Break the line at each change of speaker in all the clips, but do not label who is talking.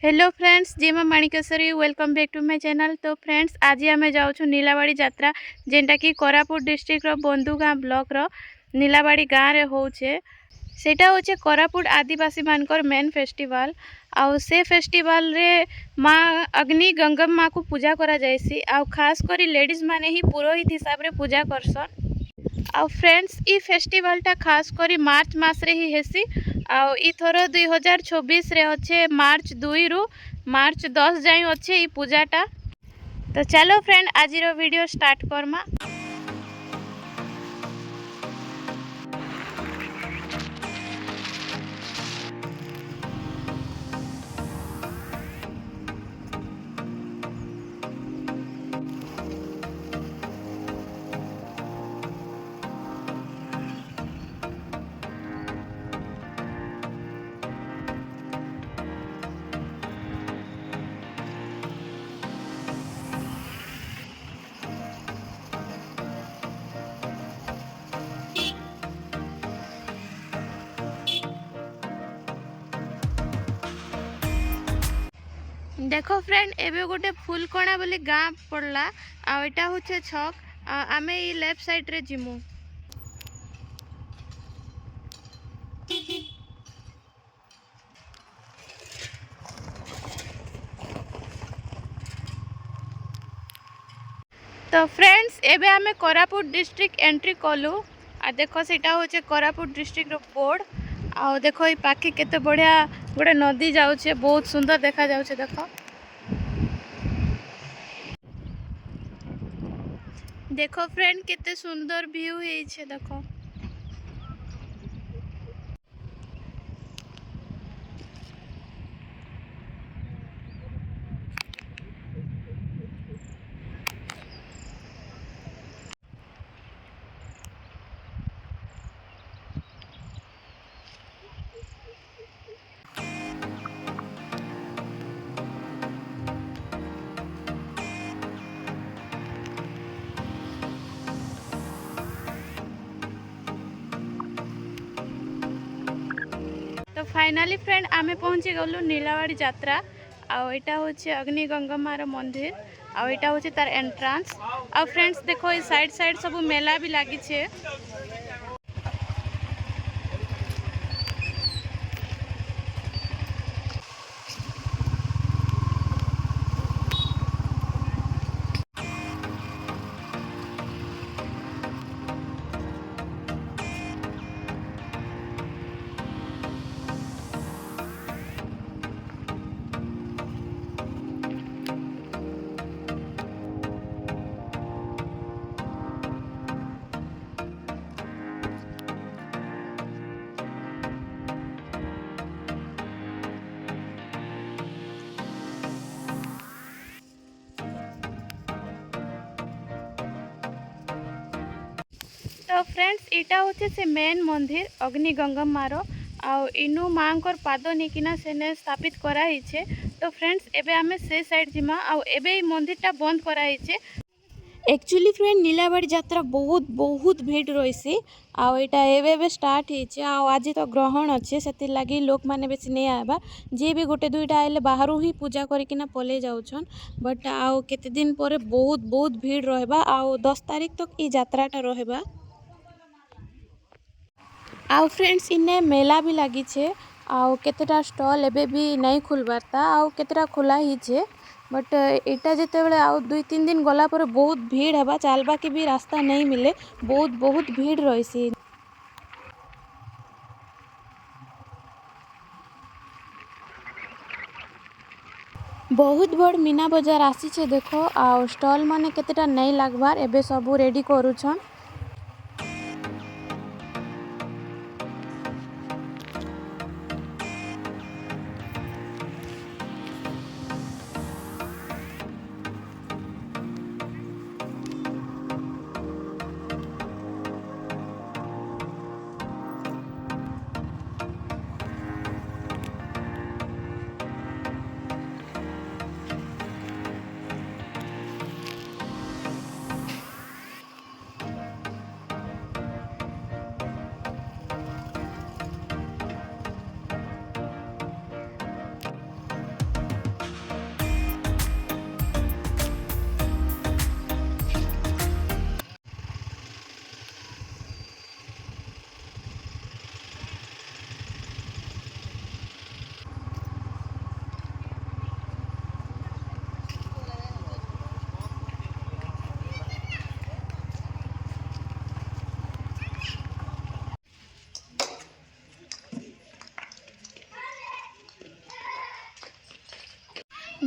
Hello friends जी मैं Manikeshwari welcome back to my channel. तो फ्रेंड्स आज आम जाऊँ नीलावाड़ी यात्रा जेनटा कि कोरापुट डिस्ट्रिक्ट बंधुगाँ ब्लॉक रो नीलावाड़ी गाँव रे होचे। सेटा होचे कोरापुट आदिवासी मानकर मेन फेस्टिवल। आउ से फेस्टिवल रे माँ अग्नि गंगम माँ को पूजा करा जायसी। आउ खास करी लेडीज माने ही पुरोहित हिसाब रे पूजा करसन। आउ फ्रेंड्स ई फेस्टिवलटा खास करी मार्च मास रे ही हेसी। आउ ई थर 2026 रे अच्छे मार्च 2 रु मार्च 10 जाए अच्छे ई पूजाटा। तो चलो फ्रेंड आज वीडियो स्टार्ट करमा। देखो फ्रेंड एबे गोटे फुलकणा बोली गाँ पड़ला। आटा हूँ छक आम ई लेफ्ट साइड रे जिमु। तो फ्रेंड्स एबे आमे कोरापुट डिस्ट्रिक्ट एंट्री कलु। आ देखो सेटा होचे कोरापुट डिस्ट्रिक्ट रो बोर्ड। आ देखो ई पाखे केते बढ़िया गोटे नदी जाउछे, बहुत सुंदर देखा जाउछे। देखो देखो फ्रेंड केते सुंदर व्यू हेइछे। देखो तो फाइनाली फ्रेंड आमे पहुँची गलु नीलावाड़ी यात्रा। आटा हूँ अग्नि गंगम्मार मंदिर। आटा हूँ तार एंट्रांस। आ फ्रेंड्स देखो ये साइड साइड सब मेला भी लगी छे। तो फ्रेंड्स इटा होचे से मेन मंदिर अग्नि गंगम्मार। आउ इनु माँ को पाद निकिना सेने स्थापित कराई छे। तो फ्रेंड्स एबे आमे से साइड जिमा। आउ एबे मंदिरटा बंद कराई छे। एक्चुअली फ्रेंड नीलावाड़ी यात्रा बहुत बहुत भीड़ रही। आटा एवं स्टार्ट होइछे। आज तो ग्रहण अच्छे से लगी लोक मैंने बेसी नहीं आवा। जी भी गोटे दुईटा आइले बाहर ही पूजा करकिना पले जाउछन। बट आउ केते दिन पर बहुत बहुत भीड़ रहबा। आउ 10 तारीख तक ई यात्राटा रहबा। आउ फ्रेंड्स इन्ने मेला भी लगी छे। आउ केतेटा स्टॉल एबे भी नहीं खुलबारता। आउ केतेटा खुला ही छे। बट एटा जेते बेले आउ 2-3 दिन गला पर बहुत भीड़ हेबा। चलबा के भी रास्ता नहीं मिले। बहुत बहुत भीड़ रहीसी। बहुत बड़ मीना बजार आसी छे। देखो आउ स्टॉल माने केतेटा नहीं लागबार एबे सबू रेडी करूछन।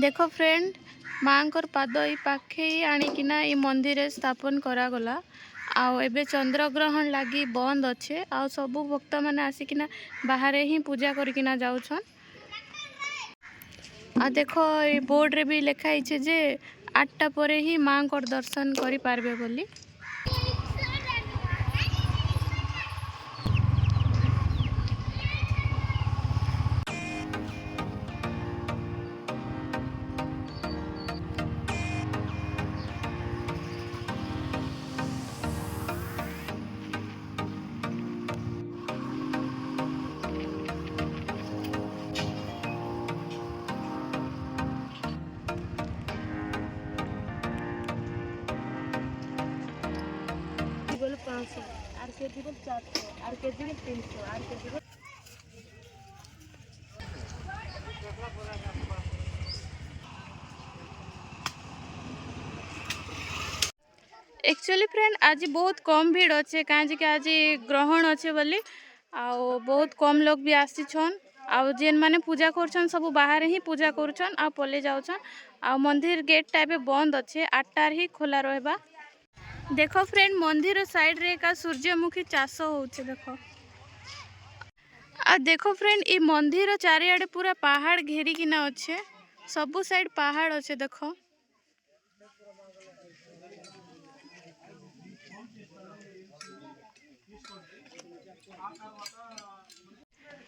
देख फ्रेंड माँकर पाद ई पाखे आणिकिना ई मंदिर स्थापन करागला आउ एबे चंद्रग्रहण लगी बंद अच्छे आ सबू भक्त मैंने आसिकिना बाहर ही पूजा करकिना जाउछन। आ देखो ये बोर्ड रे भी लिखाई छे जे 8टा परे ही माँ को दर्शन करि पारबे बोली। बोल 500 आर केजी बोल 400 आर केजी बोल 300 आर केजी बोल एक्चुअली फ्रेंड आज बहुत कम भीड़ अच्छे कहीं आज ग्रहण अच्छे बोली आउ बहुत कम लोग भी आसीछन आउ जेन माने पूजा करछन सब बाहर ही पूजा करछन आ पले जाउछन आ मंदिर गेट टाइप बंद अच्छे 8टार ही खोला रहबा। देखो फ्रेंड मंदिर साइड रे का सूर्यमुखी चाष होउछे देखो आ देखो फ्रेंड ई मंदिर चारिआडे पूरा पहाड़ घेरी किना अच्छे सबु साइड पहाड़ अच्छे देखो।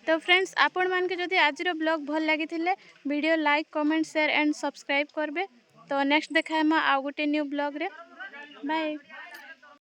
तो फ्रेंड्स आपण मान के जदि आज ब्लॉग भल लगी video like comment share and subscribe करबे। तो नेक्स्ट देखा आ गोटे न्यू ब्लॉग रे बाय।